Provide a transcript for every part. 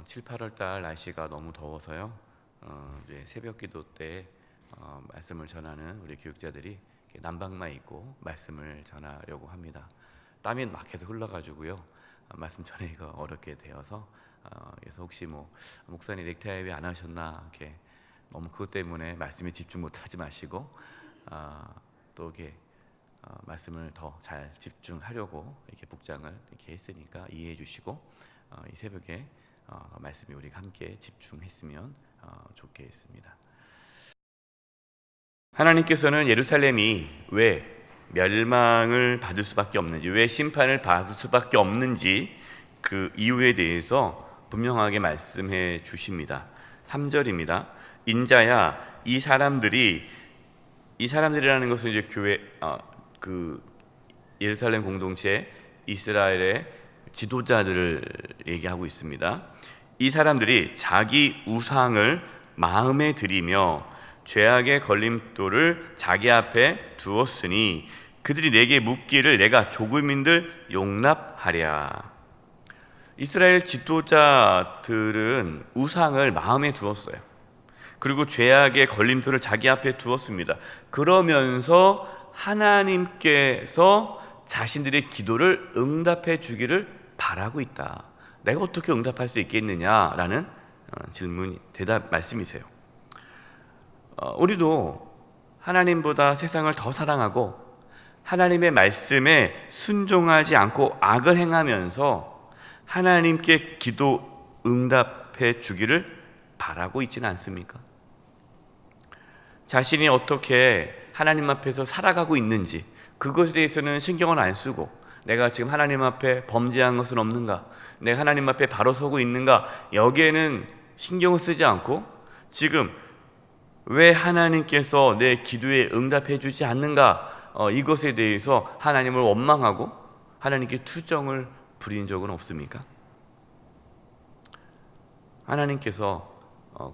7, 8월 달 날씨가 너무 더워서요. 이제 새벽 기도 때 말씀을 전하는 우리 교육자들이 이렇게 난방만 입고 말씀을 전하려고 합니다. 땀이 막 계속 흘러가지고요. 말씀 전하기가 어렵게 되어서 그래서 혹시 목사님 넥타이 왜 안 하셨나 이렇게 너무 그것 때문에 말씀에 집중 못하지 마시고 또 이렇게 말씀을 더 잘 집중하려고 이렇게 복장을 이렇게 했으니까 이해해 주시고 이 새벽에 말씀에 우리가 함께 집중했으면 좋겠습니다. 하나님께서는 예루살렘이 왜 멸망을 받을 수밖에 없는지, 왜 심판을 받을 수밖에 없는지 그 이유에 대해서 분명하게 말씀해 주십니다. 3절입니다. 인자야 이 사람들이라는 것은 이제 교회 그 예루살렘 공동체 이스라엘의 지도자들을 얘기하고 있습니다. 이 사람들이 자기 우상을 마음에 들이며 죄악의 걸림돌을 자기 앞에 두었으니 그들이 내게 묻기를 내가 조금인들 용납하랴. 이스라엘 지도자들은 우상을 마음에 두었어요. 그리고 죄악의 걸림돌을 자기 앞에 두었습니다. 그러면서 하나님께서 자신들의 기도를 응답해 주기를 바라고 있다. 내가 어떻게 응답할 수 있겠느냐라는 대답 말씀이세요. 우리도 하나님보다 세상을 더 사랑하고 하나님의 말씀에 순종하지 않고 악을 행하면서 하나님께 기도 응답해 주기를 바라고 있지는 않습니까? 자신이 어떻게 하나님 앞에서 살아가고 있는지 그것에 대해서는 신경을 안 쓰고 내가 지금 하나님 앞에 범죄한 것은 없는가, 내가 하나님 앞에 바로 서고 있는가, 여기에는 신경을 쓰지 않고 지금 왜 하나님께서 내 기도에 응답해 주지 않는가, 이것에 대해서 하나님을 원망하고 하나님께 투정을 부린 적은 없습니까? 하나님께서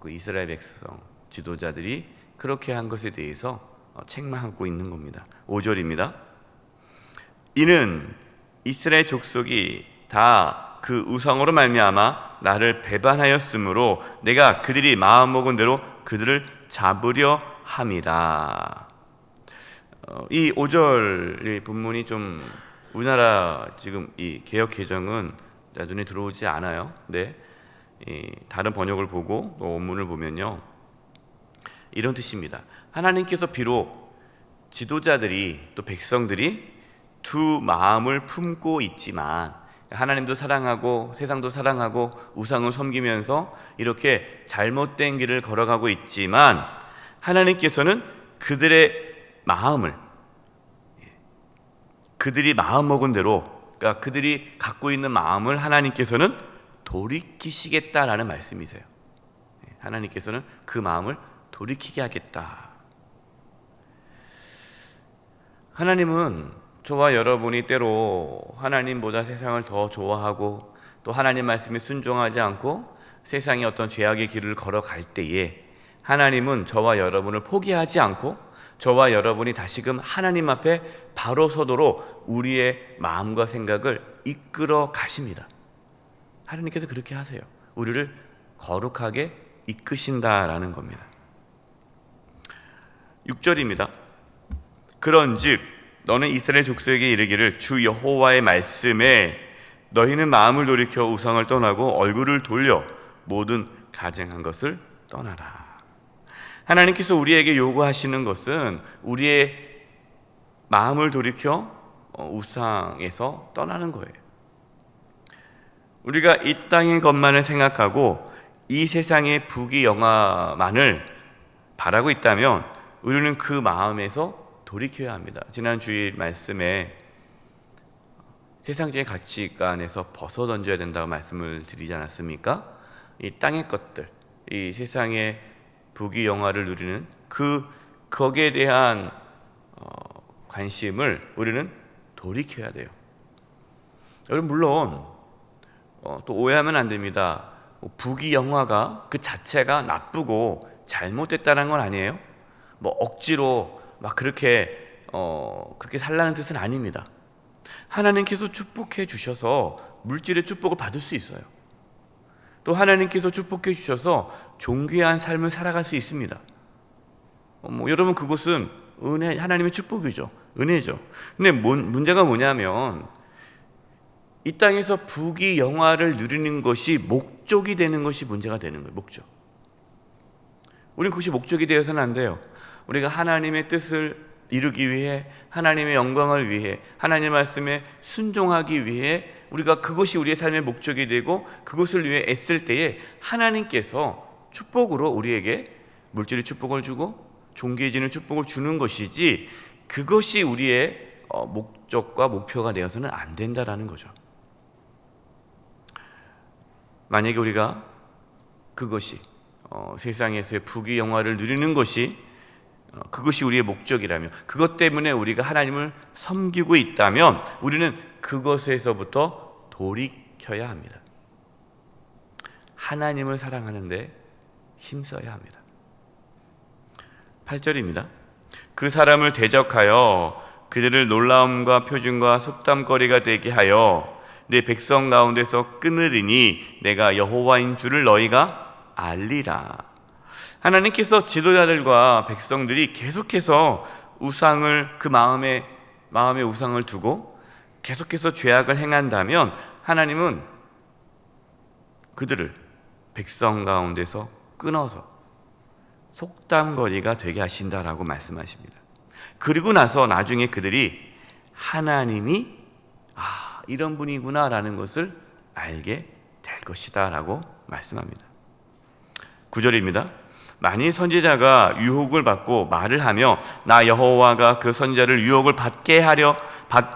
그 이스라엘 백성 지도자들이 그렇게 한 것에 대해서 책망하고 있는 겁니다. 5절입니다. 이는 이스라엘 족속이 다 그 우상으로 말미암아 나를 배반하였으므로 내가 그들이 마음먹은 대로 그들을 잡으려 함이라. 이 5절의 본문이 좀 우리나라 지금 이 개역 개정은 눈에 들어오지 않아요. 근데 다른 번역을 보고 또 원문을 보면요, 이런 뜻입니다. 하나님께서 비록 지도자들이 또 백성들이 두 마음을 품고 있지만, 하나님도 사랑하고 세상도 사랑하고 우상을 섬기면서 이렇게 잘못된 길을 걸어가고 있지만 하나님께서는 그들의 마음을, 그들이 마음먹은 대로, 그러니까 그들이 갖고 있는 마음을 하나님께서는 돌이키시겠다라는 말씀이세요. 하나님께서는 그 마음을 돌이키게 하겠다. 하나님은 저와 여러분이 때로 하나님보다 세상을 더 좋아하고 또 하나님 말씀에 순종하지 않고 세상의 어떤 죄악의 길을 걸어갈 때에 하나님은 저와 여러분을 포기하지 않고 저와 여러분이 다시금 하나님 앞에 바로 서도록 우리의 마음과 생각을 이끌어 가십니다. 하나님께서 그렇게 하세요. 우리를 거룩하게 이끄신다라는 겁니다. 6절입니다. 그런즉 너는 이스라엘 족속에게 이르기를 주 여호와의 말씀에 너희는 마음을 돌이켜 우상을 떠나고 얼굴을 돌려 모든 가증한 것을 떠나라. 하나님께서 우리에게 요구하시는 것은 우리의 마음을 돌이켜 우상에서 떠나는 거예요. 우리가 이 땅의 것만을 생각하고 이 세상의 부귀영화만을 바라고 있다면 우리는 그 마음에서 돌이켜야 합니다. 지난 주일 말씀에 세상적인 가치관에서 벗어던져야 된다고 말씀을 드리지 않았습니까? 이 땅의 것들, 이 세상의 부귀영화를 누리는 거기에 대한 관심을 우리는 돌이켜야 돼요. 여러분, 물론 또 오해하면 안 됩니다. 부귀영화가 그 자체가 나쁘고 잘못됐다는 건 아니에요. 억지로 막 그렇게 살라는 뜻은 아닙니다. 하나님께서 축복해 주셔서 물질의 축복을 받을 수 있어요. 또 하나님께서 축복해 주셔서 존귀한 삶을 살아갈 수 있습니다. 여러분, 그것은 은혜, 하나님의 축복이죠. 은혜죠. 근데 문제가 뭐냐면 이 땅에서 부귀 영화를 누리는 것이 목적이 되는 것이 문제가 되는 거예요. 목적. 우리는 그것이 목적이 되어서는 안 돼요. 우리가 하나님의 뜻을 이루기 위해, 하나님의 영광을 위해, 하나님의 말씀에 순종하기 위해 우리가 그것이 우리의 삶의 목적이 되고 그것을 위해 애쓸 때에 하나님께서 축복으로 우리에게 물질의 축복을 주고 존귀해지는 축복을 주는 것이지, 그것이 우리의 목적과 목표가 되어서는 안 된다라는 거죠. 만약에 우리가 그것이 세상에서의 부귀 영화를 누리는 것이 그것이 우리의 목적이라면, 그것 때문에 우리가 하나님을 섬기고 있다면 우리는 그것에서부터 돌이켜야 합니다. 하나님을 사랑하는데 힘써야 합니다. 8절입니다. 그 사람을 대적하여 그들을 놀라움과 표준과 속담거리가 되게 하여 내 백성 가운데서 끊으리니 내가 여호와인 줄을 너희가 알리라. 하나님께서 지도자들과 백성들이 계속해서 우상을, 그 마음에 우상을 두고 계속해서 죄악을 행한다면 하나님은 그들을 백성 가운데서 끊어서 속담거리가 되게 하신다라고 말씀하십니다. 그리고 나서 나중에 그들이 하나님이 이런 분이구나 라는 것을 알게 될 것이다 라고 말씀합니다. 9절입니다. 만일 선지자가 유혹을 받고 말을 하며 나 여호와가 그 선지자를 유혹을 받게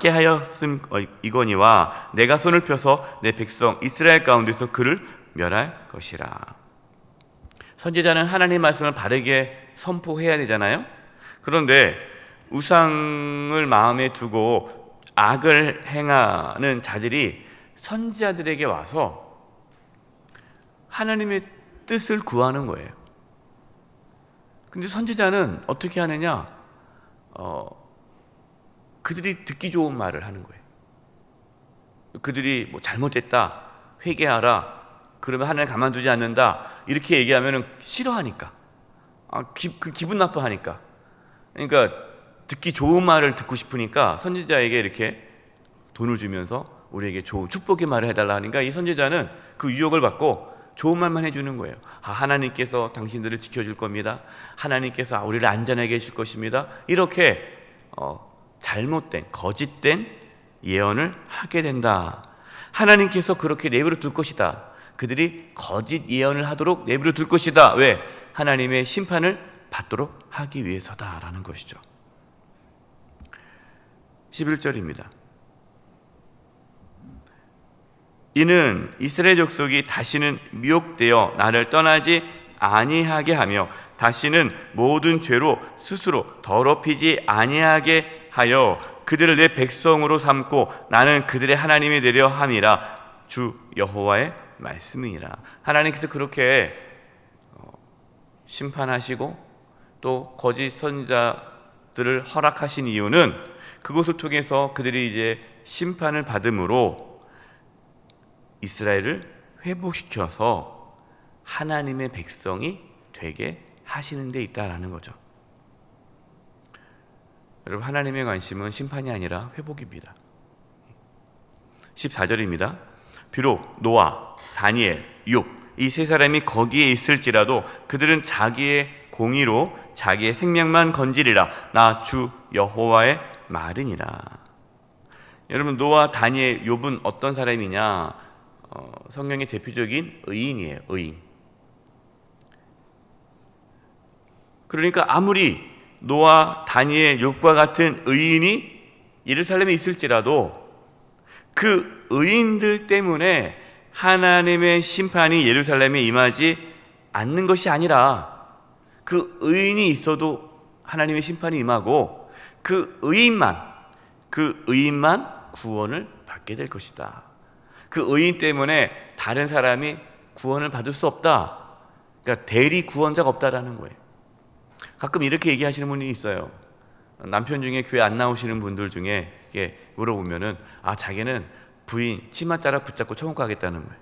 하였음이거니와 내가 손을 펴서 내 백성 이스라엘 가운데서 그를 멸할 것이라. 선지자는 하나님의 말씀을 바르게 선포해야 되잖아요. 그런데 우상을 마음에 두고 악을 행하는 자들이 선지자들에게 와서 하나님의 뜻을 구하는 거예요. 근데 선지자는 어떻게 하느냐? 그들이 듣기 좋은 말을 하는 거예요. 그들이 잘못했다, 회개하라, 그러면 하나님 가만두지 않는다, 이렇게 얘기하면 싫어하니까, 기분 나빠하니까. 그러니까 듣기 좋은 말을 듣고 싶으니까 선지자에게 이렇게 돈을 주면서 우리에게 좋은 축복의 말을 해달라 하니까 이 선지자는 그 유혹을 받고 좋은 말만 해주는 거예요. 하나님께서 당신들을 지켜줄 겁니다. 하나님께서 우리를 안전하게 해줄 것입니다. 이렇게 잘못된, 거짓된 예언을 하게 된다. 하나님께서 그렇게 내버려 둘 것이다. 그들이 거짓 예언을 하도록 내버려 둘 것이다. 왜? 하나님의 심판을 받도록 하기 위해서다라는 것이죠. 11절입니다. 이는 이스라엘 족속이 다시는 미혹되어 나를 떠나지 아니하게 하며 다시는 모든 죄로 스스로 더럽히지 아니하게 하여 그들을 내 백성으로 삼고 나는 그들의 하나님이 되려 함이라. 주 여호와의 말씀이니라. 하나님께서 그렇게 심판하시고 또 거짓 선지자들을 허락하신 이유는 그것을 통해서 그들이 이제 심판을 받음으로 이스라엘을 회복시켜서 하나님의 백성이 되게 하시는 데 있다라는 거죠. 여러분, 하나님의 관심은 심판이 아니라 회복입니다. 14절입니다. 비록 노아, 다니엘, 욥 이 세 사람이 거기에 있을지라도 그들은 자기의 공의로 자기의 생명만 건지리라. 나 주 여호와의 말이니라. 여러분, 노아, 다니엘, 욥은 어떤 사람이냐? 성경의 대표적인 의인이에요. 의인. 그러니까 아무리 노아, 다니엘, 욥과 같은 의인이 예루살렘에 있을지라도 그 의인들 때문에 하나님의 심판이 예루살렘에 임하지 않는 것이 아니라 그 의인이 있어도 하나님의 심판이 임하고 그 의인만 구원을 받게 될 것이다. 그 의인 때문에 다른 사람이 구원을 받을 수 없다. 그러니까 대리 구원자가 없다라는 거예요. 가끔 이렇게 얘기하시는 분이 있어요. 남편 중에 교회 안 나오시는 분들 중에 물어보면은 자기는 부인 치맛자락 붙잡고 천국 가겠다는 거예요.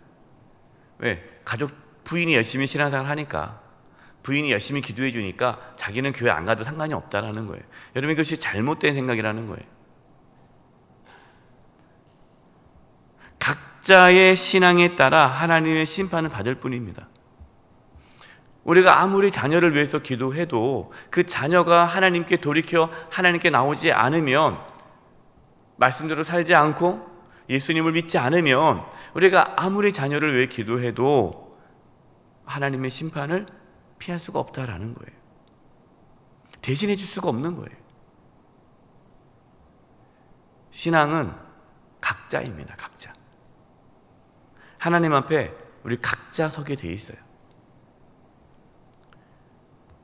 왜? 가족 부인이 열심히 신앙생활 하니까, 부인이 열심히 기도해 주니까 자기는 교회 안 가도 상관이 없다라는 거예요. 여러분, 이것이 잘못된 생각이라는 거예요. 각자의 신앙에 따라 하나님의 심판을 받을 뿐입니다. 우리가 아무리 자녀를 위해서 기도해도 그 자녀가 하나님께 돌이켜 하나님께 나오지 않으면, 말씀대로 살지 않고 예수님을 믿지 않으면, 우리가 아무리 자녀를 위해 기도해도 하나님의 심판을 피할 수가 없다라는 거예요. 대신해 줄 수가 없는 거예요. 신앙은 각자입니다. 각자. 하나님 앞에 우리 각자 서게 돼 있어요.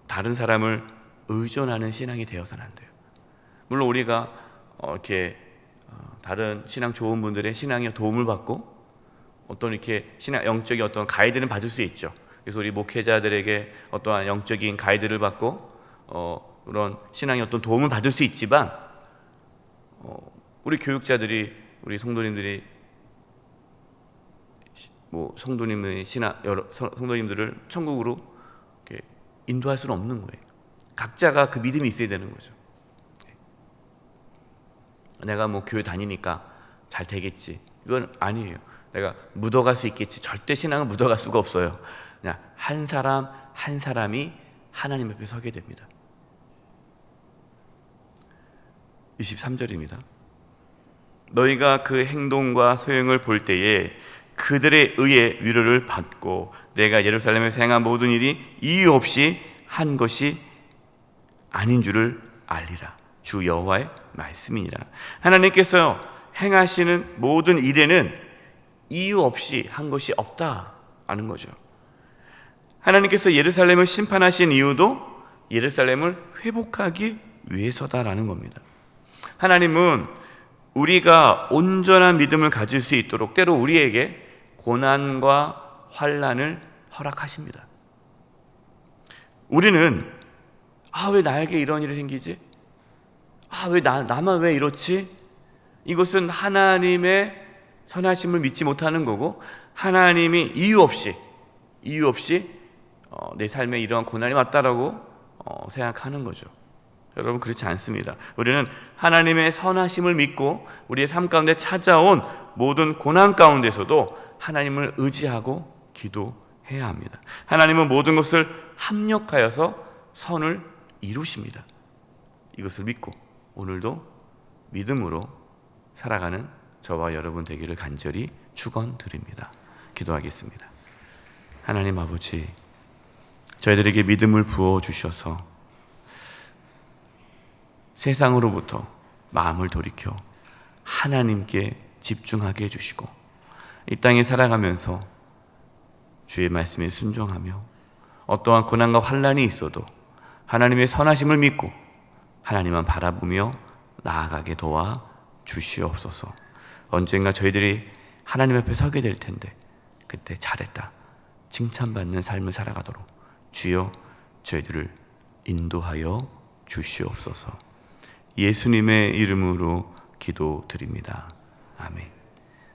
다른 사람을 의존하는 신앙이 되어서는 안 돼요. 물론 우리가 이렇게 다른 신앙 좋은 분들의 신앙에 도움을 받고 어떤 이렇게 신앙 영적인 어떤 가이드를 받을 수 있죠. 그래서 우리 목회자들에게 어떠한 영적인 가이드를 받고 그런 신앙의 어떤 도움을 받을 수 있지만, 우리 교육자들이, 우리 성도님들이 성도님의 신앙, 여러 성도님들을 천국으로 이렇게 인도할 수는 없는 거예요. 각자가 그 믿음이 있어야 되는 거죠. 내가 교회 다니니까 잘 되겠지, 이건 아니에요. 내가 묻어갈 수 있겠지, 절대 신앙은 묻어갈 수가 없어요. 그냥 한 사람 한 사람이 하나님 앞에 서게 됩니다. 23절입니다. 너희가 그 행동과 소행을 볼 때에 그들에 의해 위로를 받고 내가 예루살렘에서 행한 모든 일이 이유 없이 한 것이 아닌 줄을 알리라. 주 여호와의 말씀이니라. 하나님께서 행하시는 모든 일에는 이유 없이 한 것이 없다라는 거죠. 하나님께서 예루살렘을 심판하신 이유도 예루살렘을 회복하기 위해서다라는 겁니다. 하나님은 우리가 온전한 믿음을 가질 수 있도록 때로 우리에게 고난과 환난을 허락하십니다. 우리는 왜 나에게 이런 일이 생기지? 왜 나만 왜 이렇지? 이것은 하나님의 선하심을 믿지 못하는 거고, 하나님이 이유 없이 내 삶에 이러한 고난이 왔다라고 생각하는 거죠. 여러분, 그렇지 않습니다. 우리는 하나님의 선하심을 믿고 우리의 삶 가운데 찾아온 모든 고난 가운데서도 하나님을 의지하고 기도해야 합니다. 하나님은 모든 것을 합력하여서 선을 이루십니다. 이것을 믿고 오늘도 믿음으로 살아가는 저와 여러분 되기를 간절히 축원드립니다. 기도하겠습니다. 하나님 아버지, 저희들에게 믿음을 부어주셔서 세상으로부터 마음을 돌이켜 하나님께 집중하게 해주시고, 이 땅에 살아가면서 주의 말씀에 순종하며 어떠한 고난과 환난이 있어도 하나님의 선하심을 믿고 하나님만 바라보며 나아가게 도와 주시옵소서. 언젠가 저희들이 하나님 앞에 서게 될 텐데 그때 잘했다, 칭찬받는 삶을 살아가도록 주여 저희들을 인도하여 주시옵소서. 예수님의 이름으로 기도드립니다. 아멘.